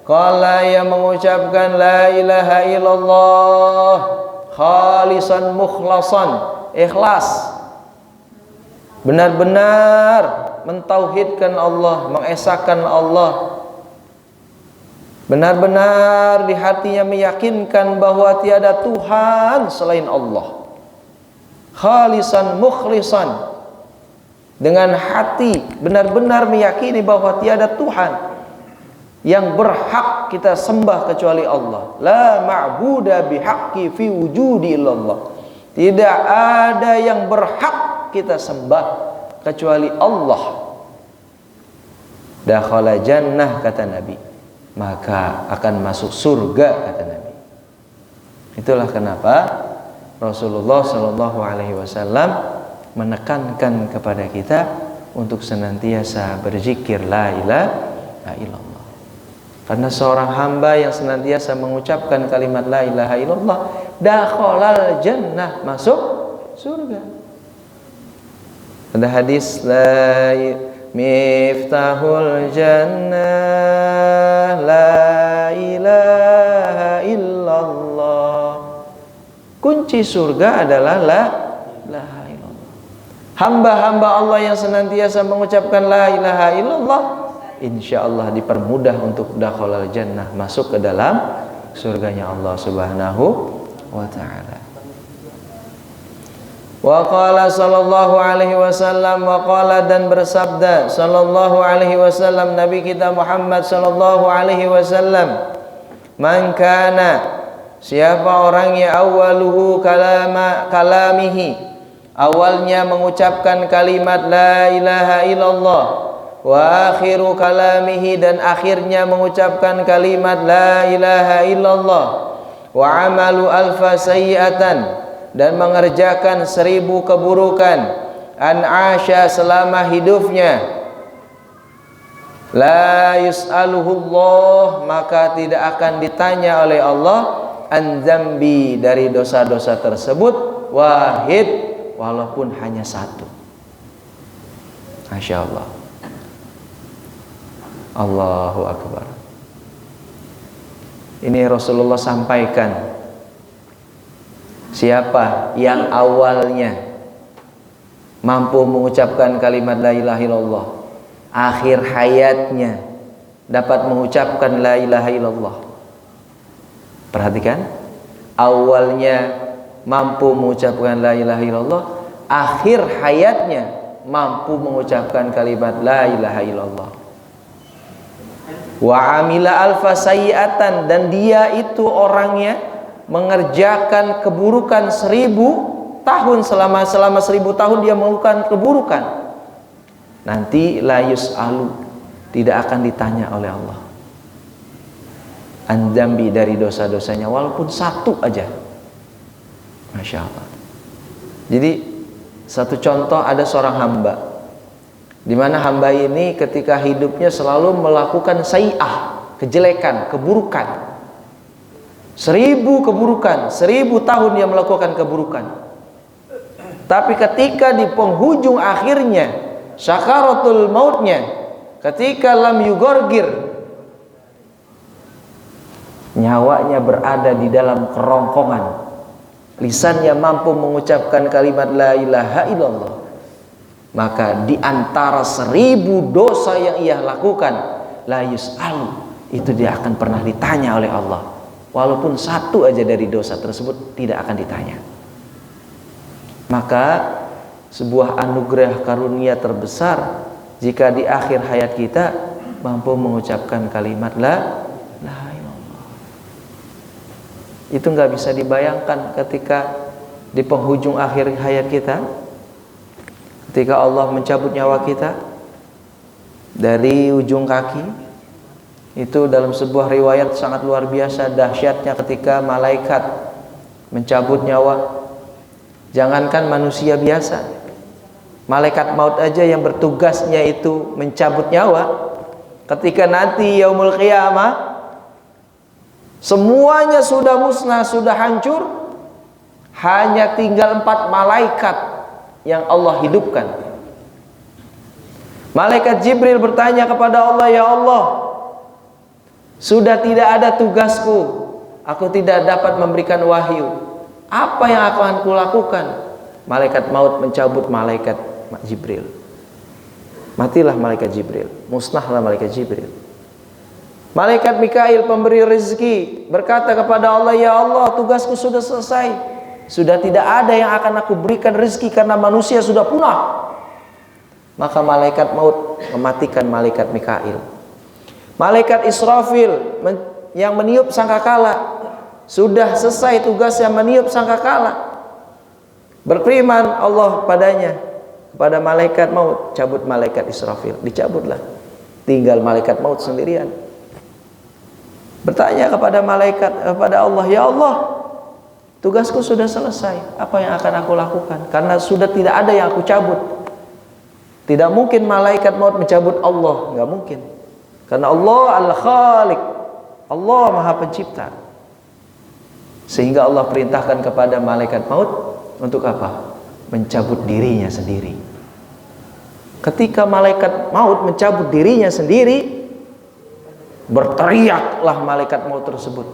qala yang mengucapkan la ilaha illallah khalisan mukhlasan, ikhlas, benar-benar mentauhidkan Allah, mengesahkan Allah, benar-benar di hatinya meyakinkan bahwa tiada Tuhan selain Allah, khalisan mukhlisan, dengan hati benar-benar meyakini bahwa tiada Tuhan yang berhak kita sembah kecuali Allah. La ma'buda bihaqqi fi wujudi illallah, tidak ada yang berhak kita sembah kecuali Allah. Dakhala jannah, kata Nabi, maka akan masuk surga, kata Nabi. Itulah kenapa Rasulullah Shallallahu Alaihi Wasallam menekankan kepada kita untuk senantiasa berzikir la ilaha illallah. Karena seorang hamba yang senantiasa mengucapkan kalimat la ilaha illallah, dakhalal jannah, masuk surga. Ada hadis la miftahul jannah la ilaha illallah, kunci surga adalah la ilaha illallah. Hamba-hamba Allah yang senantiasa mengucapkan la ilaha illallah, insyaallah dipermudah untuk dakhalal jannah, masuk ke dalam surganya Allah Subhanahu wa ta'ala. Wa qala sallallahu alaihi wasallam, wa qala, dan bersabda sallallahu alaihi wasallam Nabi kita Muhammad sallallahu alaihi wasallam, man kana, siapa orangnya awwaluhu kalamihi, awalnya mengucapkan kalimat la ilaha illallah, wa akhiru kalamihi, dan akhirnya mengucapkan kalimat la ilaha illallah, wa amalu alfa sayyi'atan, dan mengerjakan 1000 keburukan, an asya, selama hidupnya, la yus'aluhullah, maka tidak akan ditanya oleh Allah, an dzambi, dari dosa-dosa tersebut, wahid, walaupun hanya satu. Masya Allah. Allahu Akbar. Ini Rasulullah sampaikan, siapa yang awalnya mampu mengucapkan kalimat la ilaha illallah, akhir hayatnya dapat mengucapkan la ilaha illallah. Perhatikan, awalnya mampu mengucapkan la ilaha illallah, akhir hayatnya mampu mengucapkan kalimat la ilaha illallah. Wa amila alfa sayyi'atan, dan dia itu orangnya mengerjakan keburukan 1000 tahun, selama 1000 tahun dia melakukan keburukan, nanti la yus'alu, tidak akan ditanya oleh Allah, an dzambi, dari dosa-dosanya, walaupun satu aja. Masya Allah. Jadi satu contoh, ada seorang hamba, di mana hamba ini ketika hidupnya selalu melakukan sayyi'ah, kejelekan, keburukan, 1000 keburukan, 1000 tahun dia melakukan keburukan. Tapi ketika di penghujung akhirnya, sakaratul mautnya, ketika lam yugorgir, nyawanya berada di dalam kerongkongan, lisannya mampu mengucapkan kalimat la ilaha illallah, maka di antara 1000 dosa yang ia lakukan, la yus'alu, itu dia akan pernah ditanya oleh Allah, walaupun satu aja dari dosa tersebut tidak akan ditanya. Maka sebuah anugerah karunia terbesar jika di akhir hayat kita mampu mengucapkan kalimat la ilaha illallah. Itu nggak bisa dibayangkan ketika di penghujung akhir hayat kita, ketika Allah mencabut nyawa kita dari ujung kaki. Itu dalam sebuah riwayat sangat luar biasa dahsyatnya ketika malaikat mencabut nyawa. Jangankan manusia biasa, malaikat maut aja yang bertugasnya itu mencabut nyawa, ketika nanti yaumul qiyamah semuanya sudah musnah, sudah hancur, hanya tinggal 4 malaikat yang Allah hidupkan. Malaikat Jibril bertanya kepada Allah, "Ya Allah, sudah tidak ada tugasku, aku tidak dapat memberikan wahyu. Apa yang akan kulakukan?" Malaikat maut mencabut malaikat Jibril. Matilah malaikat Jibril, musnahlah malaikat Jibril. Malaikat Mikail pemberi rezeki berkata kepada Allah, "Ya Allah, tugasku sudah selesai. Sudah tidak ada yang akan aku berikan rezeki karena manusia sudah punah." Maka malaikat maut mematikan malaikat Mikail. Malaikat Israfil yang meniup sangkakala, sudah selesai tugasnya meniup sangkakala. Berfirman Allah padanya, kepada malaikat maut, cabut malaikat Israfil. Dicabutlah, tinggal malaikat maut sendirian. Bertanya kepada malaikat, kepada Allah, "Ya Allah, tugasku sudah selesai. Apa yang akan aku lakukan? Karena sudah tidak ada yang aku cabut." Tidak mungkin malaikat maut mencabut Allah, nggak mungkin. Karena Allah Al-Khaliq, Allah Maha Pencipta. Sehingga Allah perintahkan kepada malaikat maut untuk apa? Mencabut dirinya sendiri. Ketika malaikat maut mencabut dirinya sendiri, berteriaklah malaikat maut tersebut.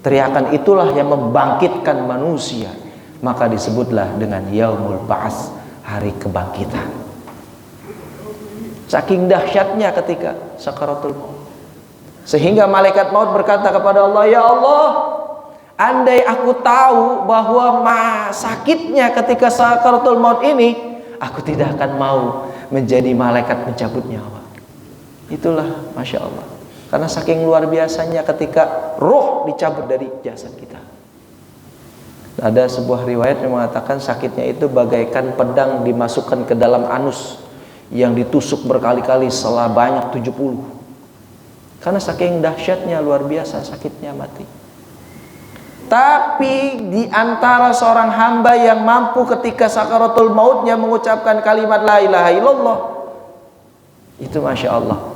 Teriakan itulah yang membangkitkan manusia. Maka disebutlah dengan Yaumul Ba'ats, hari kebangkitan. Saking dahsyatnya ketika sakaratul maut, sehingga malaikat maut berkata kepada Allah, "Ya Allah, andai aku tahu bahwa sakitnya ketika sakaratul maut ini, aku tidak akan mau menjadi malaikat pencabut nyawa." Itulah Masya Allah, karena saking luar biasanya ketika roh dicabut dari jasad kita. Ada sebuah riwayat yang mengatakan sakitnya itu bagaikan pedang dimasukkan ke dalam anus yang ditusuk berkali-kali setelah banyak 70. Karena saking dahsyatnya, luar biasa sakitnya mati. Tapi di antara seorang hamba yang mampu ketika sakaratul mautnya mengucapkan kalimat la ilaha illallah, itu Masya Allah,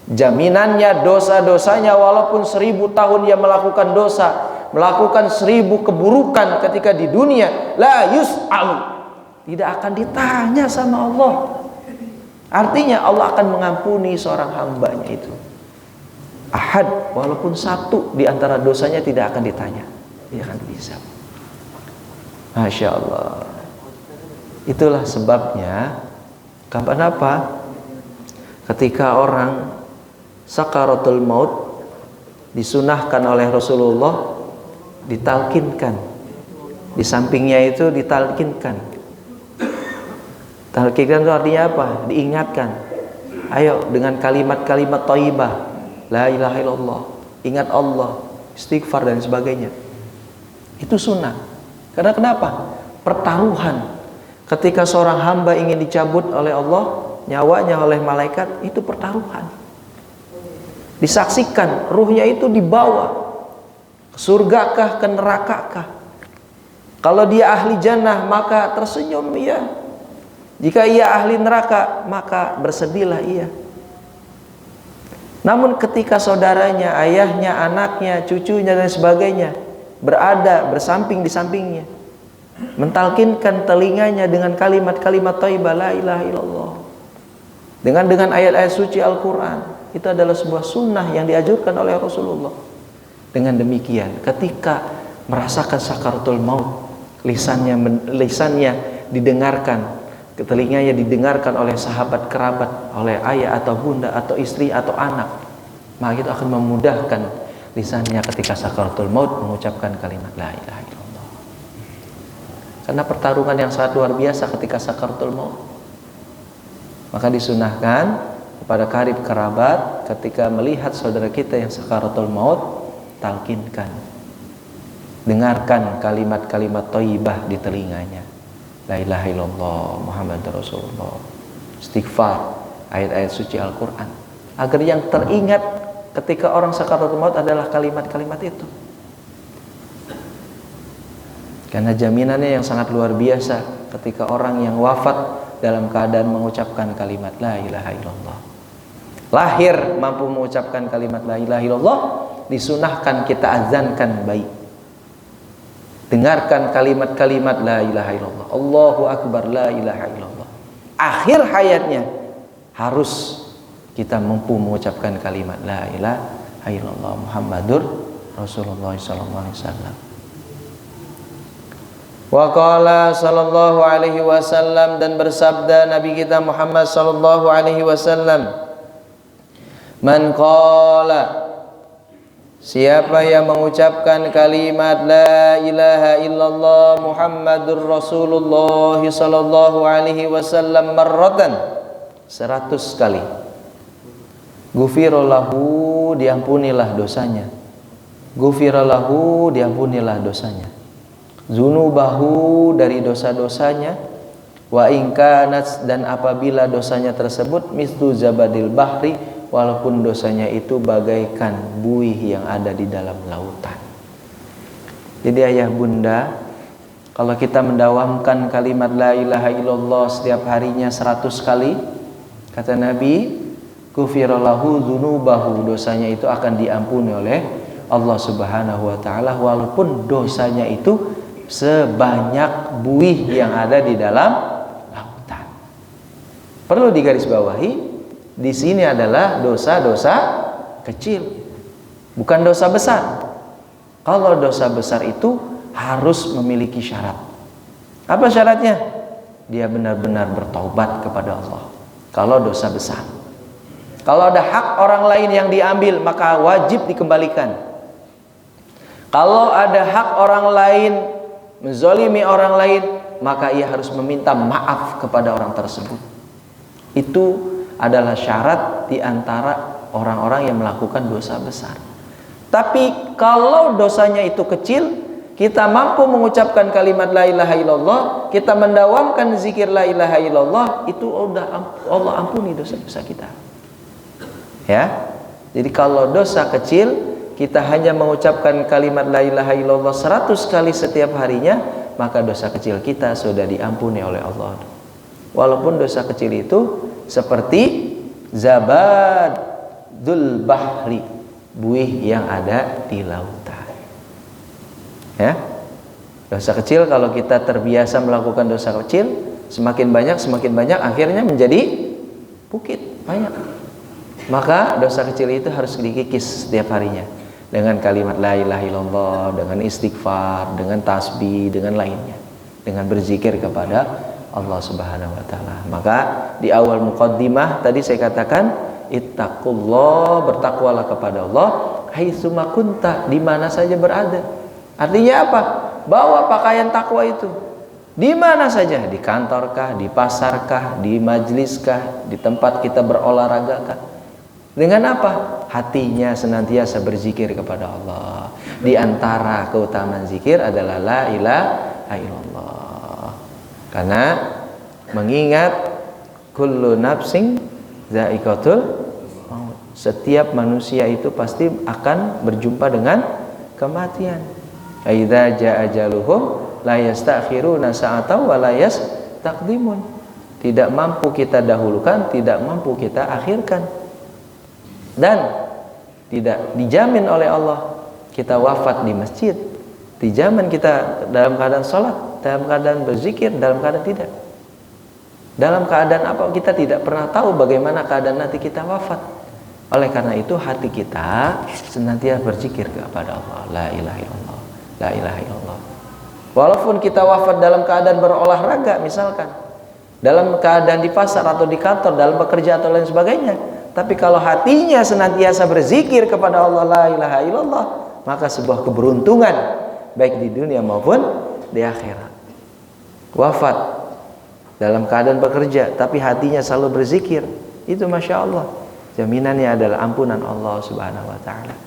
jaminannya dosa-dosanya walaupun 1000 tahun dia melakukan dosa, melakukan 1000 keburukan ketika di dunia, la yus'alu, tidak akan ditanya sama Allah. Artinya Allah akan mengampuni seorang hambanya itu. Ahad, walaupun 1 di antara dosanya tidak akan ditanya, tidak akan dihisab. Masya Allah. Itulah sebabnya, kenapa ketika orang sakaratul maut disunahkan oleh Rasulullah, ditalkinkan, di sampingnya itu ditalkinkan. Talkinkan itu artinya apa? Diingatkan. Ayo dengan kalimat-kalimat thayyibah, la ilaha illallah, ingat Allah, istighfar dan sebagainya. Itu sunnah. Karena kenapa? Pertaruhan. Ketika seorang hamba ingin dicabut oleh Allah nyawanya oleh malaikat, itu pertaruhan. Disaksikan ruhnya itu dibawa ke surgakah, ke nerakakah. Kalau dia ahli jannah maka tersenyum ia. Jika ia ahli neraka maka bersedihlah ia. Namun ketika saudaranya, ayahnya, anaknya, cucunya dan sebagainya berada bersamping di sampingnya, mentalkinkan telinganya dengan kalimat-kalimat thayyibah la ilaha illallah, dengan ayat-ayat suci Al-Quran, itu adalah sebuah sunnah yang dianjurkan oleh Rasulullah. Dengan demikian ketika merasakan sakaratul maut, lisannya didengarkan, telinganya didengarkan oleh sahabat kerabat, oleh ayah atau bunda atau istri atau anak, maka itu akan memudahkan lisannya ketika sakaratul maut mengucapkan kalimat la ilaha illallah. Karena pertarungan yang sangat luar biasa ketika sakaratul maut. Maka disunahkan kepada karib kerabat ketika melihat saudara kita yang sakaratul maut, talkinkan. dengarkan kalimat-kalimat thayyibah di telinganya. La ilaha illallah Muhammadur Rasulullah. Istighfar, ayat-ayat suci Al-Qur'an. Agar yang teringat ketika orang sakaratul maut adalah kalimat-kalimat itu. Karena jaminannya yang sangat luar biasa ketika orang yang wafat dalam keadaan mengucapkan kalimat la ilaha illallah. Lahir mampu mengucapkan kalimat la ilaha illallah, disunahkan kita azankan baik. Dengarkan kalimat-kalimat la ilaha illallah. Allahu akbar la ilaha illallah. Akhir hayatnya harus kita mampu mengucapkan kalimat la ilaha illallah Muhammadur Rasulullah sallallahu alaihi wasallam. Wa qala sallallahu alaihi wasallam, dan bersabda Nabi kita Muhammad sallallahu alaihi wasallam, man qala, siapa yang mengucapkan kalimat la ilaha illallah Muhammadur Rasulullah sallallahu alaihi wasallam marratan, 100 kali, ghufirallahu, diampunilah dosanya. Ghufirallahu, diampunilah dosanya. Zunubahu, dari dosa-dosanya. Wa ingkanat, dan apabila dosanya tersebut mislu zabadil bahri, walaupun dosanya itu bagaikan buih yang ada di dalam lautan. Jadi ayah bunda, kalau kita mendawamkan kalimat la ilaha illallah setiap harinya 100 kali, kata Nabi, ghufirallahu dzunubahu, dosanya itu akan diampuni oleh Allah Subhanahu wa taala, walaupun dosanya itu sebanyak buih yang ada di dalam lautan. Perlu digarisbawahi, di sini adalah dosa-dosa kecil, bukan dosa besar. Kalau dosa besar itu harus memiliki syarat. Apa syaratnya? Dia benar-benar bertaubat kepada Allah. Kalau dosa besar, kalau ada hak orang lain yang diambil, maka wajib dikembalikan. Kalau ada hak orang lain, menzalimi orang lain, maka ia harus meminta maaf kepada orang tersebut. Itu adalah syarat di antara orang-orang yang melakukan dosa besar. Tapi kalau dosanya itu kecil, kita mampu mengucapkan kalimat la ilaha illallah, kita mendawamkan zikir la ilaha illallah, itu Allah ampuni dosa-dosa kita. Ya. Jadi kalau dosa kecil, kita hanya mengucapkan kalimat la ilaha illallah 100 kali setiap harinya, maka dosa kecil kita sudah diampuni oleh Allah. Walaupun dosa kecil itu seperti zabadul bahri, buih yang ada di lautan. Ya. Dosa kecil, kalau kita terbiasa melakukan dosa kecil, semakin banyak akhirnya menjadi bukit banyak. Maka dosa kecil itu harus dikikis setiap harinya dengan kalimat la ilaha illallah, dengan istighfar, dengan tasbih, dengan lainnya, dengan berzikir kepada Allah Subhanahu wa taala. Maka di awal muqaddimah tadi saya katakan, ittaqullah, bertakwalah kepada Allah haitsuma kunta, di mana saja berada. Artinya apa? Bawa pakaian takwa itu di mana saja, di kantorkah, di pasarkah, di majliskah, di tempat kita berolahragakah. Dengan apa? Hatinya senantiasa berzikir kepada Allah. Di antara keutamaan zikir adalah la ilaha illallah. Karena mengingat kullu nafsin za'iqatul maut. Setiap manusia itu pasti akan berjumpa dengan kematian. Aidza jaa ajaluhum la yastakhiruna sa'atan wa la yastaqdimun. Tidak mampu kita dahulukan, tidak mampu kita akhirkan. Dan tidak dijamin oleh Allah kita wafat di masjid, dijamin kita dalam keadaan sholat, dalam keadaan berzikir, dalam keadaan tidak. Dalam keadaan apa, kita tidak pernah tahu bagaimana keadaan nanti kita wafat. Oleh karena itu hati kita senantiasa berzikir kepada Allah, la ilaha illallah, la ilaha illallah. Walaupun kita wafat dalam keadaan berolahraga misalkan, dalam keadaan di pasar atau di kantor, dalam bekerja atau lain sebagainya, tapi kalau hatinya senantiasa berzikir kepada Allah la ilaha illallah, maka sebuah keberuntungan baik di dunia maupun di akhirat. Wafat dalam keadaan bekerja tapi hatinya selalu berzikir, itu masya Allah, jaminannya adalah ampunan Allah Subhanahu wa taala.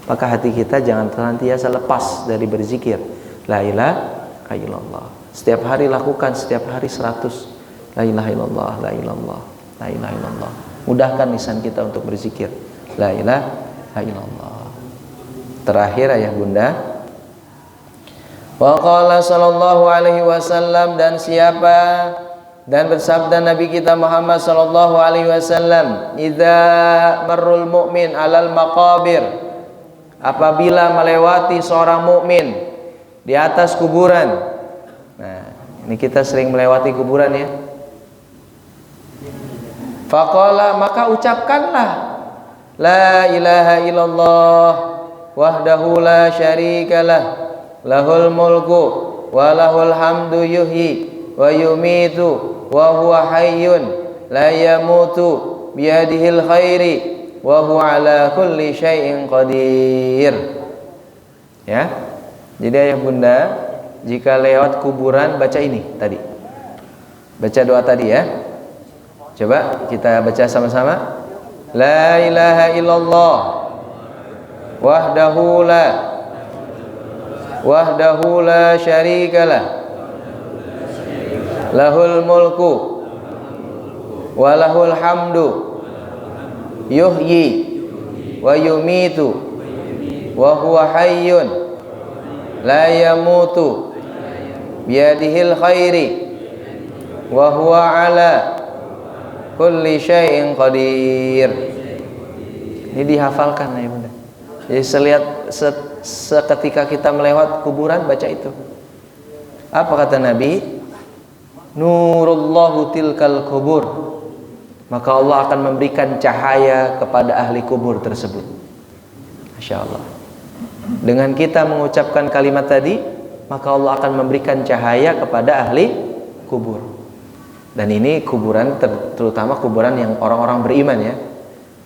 maka hati kita jangan senantiasa lepas dari berzikir la ilaha illallah. Setiap hari lakukan, setiap hari 100 la ilaha illallah, la ilallah, la ilaha illallah. Mudahkan lisan kita untuk berzikir la ilaha illallah. Terakhir ayah bunda, wa qala sallallahu alaihi wasallam, dan siapa dan bersabda Nabi kita Muhammad sallallahu alaihi wasallam, idza marrul mu'min alal maqabir, apabila melewati seorang mukmin di atas kuburan. Nah, ini kita sering melewati kuburan ya. Faqala, maka ucapkanlah la ilaha illallah wahdahu la syarikalah lahul mulku wa lahul hamdu yuhyi wa yumitu wa huwa hayyun la yamutu biyadihil khairi wa huwa ala kulli syai'in qadir. Ya. Jadi ayah bunda, jika lewat kuburan baca ini tadi. Baca doa tadi ya. Coba kita baca sama-sama. La ilaha illallah wahdahu la syarikalah lahul mulku wa lahul hamdu yuhyi wa yumitu wa huwa hayyun la yamutu biyadihil khairi wa huwa ala kulli syai'in qadir. Ini dihafalkan ya bunda. Jadi seketika kita melewat kuburan baca itu. Apa kata Nabi? Nurullahu tilkal kubur, maka Allah akan memberikan cahaya kepada ahli kubur tersebut. Masya Allah. Dengan kita mengucapkan kalimat tadi, maka Allah akan memberikan cahaya kepada ahli kubur. Dan ini kuburan terutama kuburan yang orang-orang beriman ya.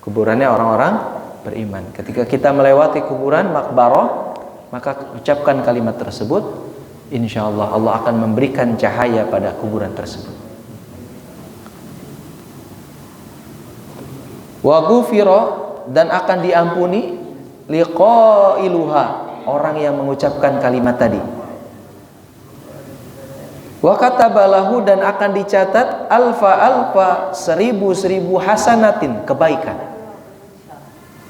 Kuburannya orang-orang beriman. Ketika kita melewati kuburan makbarah, maka ucapkan kalimat tersebut, insya Allah Allah akan memberikan cahaya pada kuburan tersebut. Wa ghufira, dan akan diampuni liqailuha, orang yang mengucapkan kalimat tadi. Wa katabalahu, dan akan dicatat alfa 1000 hasanatin, kebaikan.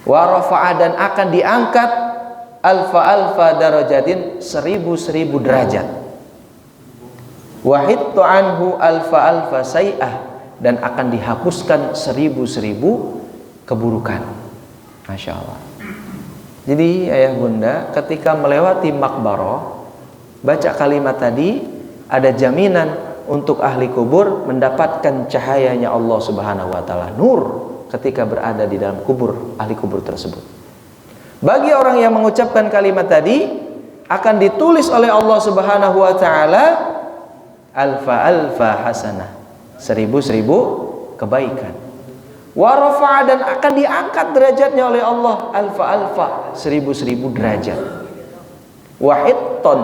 Wa rafa'a, dan akan diangkat alfa darajatin, 1000 derajat. Wa hittu anhu alfa say'ah, dan akan dihapuskan 1000 keburukan. Masya Allah. Jadi ayah bunda, ketika melewati makbarah, baca kalimat tadi, ada jaminan untuk ahli kubur mendapatkan cahayanya Allah Subhanahu wa taala, nur, ketika berada di dalam kubur ahli kubur tersebut. Bagi orang yang mengucapkan kalimat tadi, akan ditulis oleh Allah Subhanahu wa taala alfa hasanah, 1000 kebaikan. Wa rafa'a, dan akan diangkat derajatnya oleh Allah alfa 1000 derajat. Wa hitton,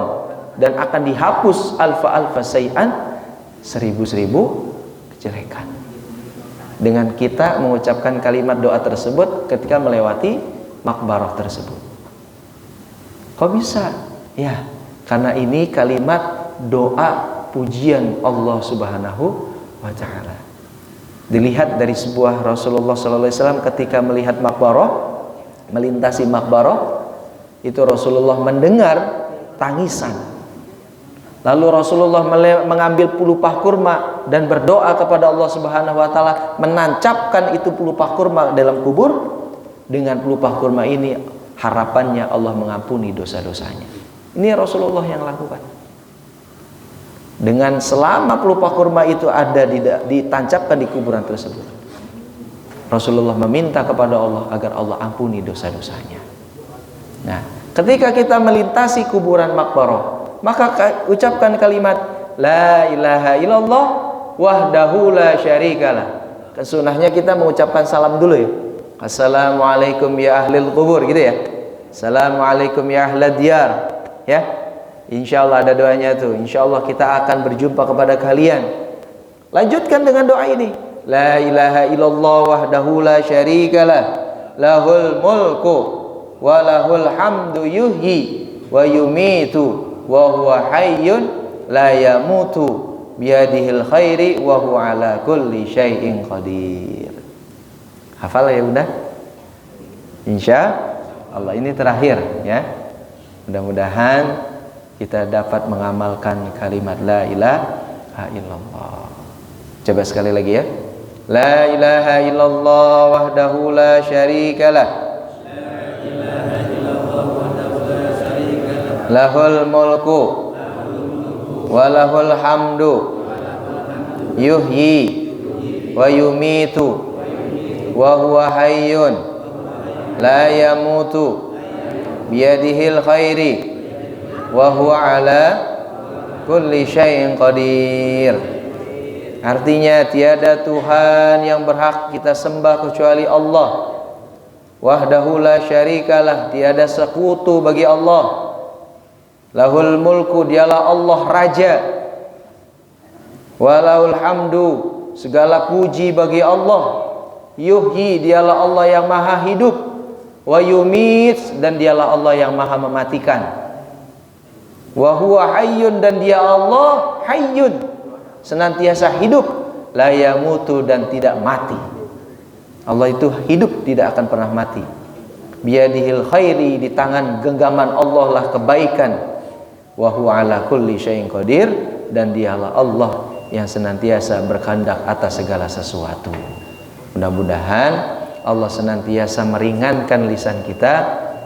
dan akan dihapus alfa say'an, 1000 kejelekan. Dengan kita mengucapkan kalimat doa tersebut ketika melewati makbarah tersebut. Kok bisa? Ya, karena ini kalimat doa pujian Allah Subhanahu wa taala. Dilihat dari sebuah Rasulullah sallallahu alaihi wasallam ketika melihat makbarah, melintasi makbarah, itu Rasulullah mendengar tangisan. Lalu Rasulullah mengambil pelupah kurma dan berdoa kepada Allah Subhanahu wa taala, menancapkan itu pelupah kurma dalam kubur. Dengan pelupah kurma ini harapannya Allah mengampuni dosa-dosanya. Ini Rasulullah yang lakukan. Dengan selama pelupah kurma itu ada ditancapkan di kuburan tersebut, Rasulullah meminta kepada Allah agar Allah ampuni dosa-dosanya. Nah, ketika kita melintasi kuburan makbarah, maka ucapkan kalimat la ilaha illallah wahdahu la syarikalah. Kesunahnya kita mengucapkan salam dulu ya. Assalamualaikum ya ahlil kubur, gitu ya. Assalamualaikum ya ahlad diyar, ya. Insyaallah ada doanya tuh. Insyaallah kita akan berjumpa kepada kalian. Lanjutkan dengan doa ini. La ilaha illallah wahdahu la syarikalah lahul mulku wa lahul hamdu yuhyi wa yumitu wa huwa hayyun la yamutu biyadihil khairi wa huwa ala kulli syai'in qadir. Hafal ya Bunda? Insya Allah ini terakhir ya. Mudah-mudahan kita dapat mengamalkan kalimat la ilaha illallah. Coba sekali lagi ya. La ilaha illallah wahdahu la syarikalah. Lahul mulku wa lahul hamdu yuhyi wa yumitu wa huwa hayyun la yamutu biyadihil khairi wa huwa ala kulli syai'in qadir. Artinya tiada Tuhan yang berhak kita sembah kecuali Allah. Wahdahu la syarikalah, tiada sekutu bagi Allah. Lahul mulku, dialah Allah raja. Walahul hamdu, segala puji bagi Allah. Yuhyi, dialah Allah yang maha hidup. Wa yumit, dan dialah Allah yang maha mematikan. Wa huwa hayyun, dan dia Allah hayyun, senantiasa hidup. La yamutu, dan tidak mati. Allah itu hidup, tidak akan pernah mati. Biyadihil khairi, di tangan genggaman Allah lah kebaikan. Wa huwa ala kulli syai'in qadir, dan dialah Allah yang senantiasa berkehendak atas segala sesuatu. Mudah-mudahan Allah senantiasa meringankan lisan kita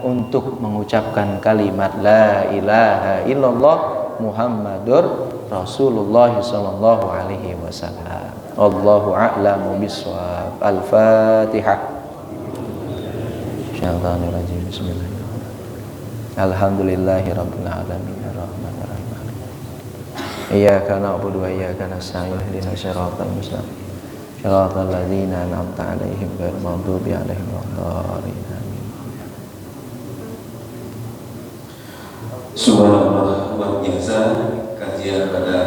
untuk mengucapkan kalimat la ilaha illallah Muhammadur Rasulullah sallallahu alaihi wasallam. Allahu a'lamu bissawab. Al-Fatihah. Syaitanirrajim. Bismillahirrahmanirrahim. Alhamdulillahirabbil alamin arrahmanir rahim. Iyyaka na'budu wa iyyaka nasta'in. Ihdinas siratal mustaqim. Shiratal ladzina an'amta 'alaihim ghairil maghdubi 'alaihim waladdallin. Subhanallah, luar biasa kajian pada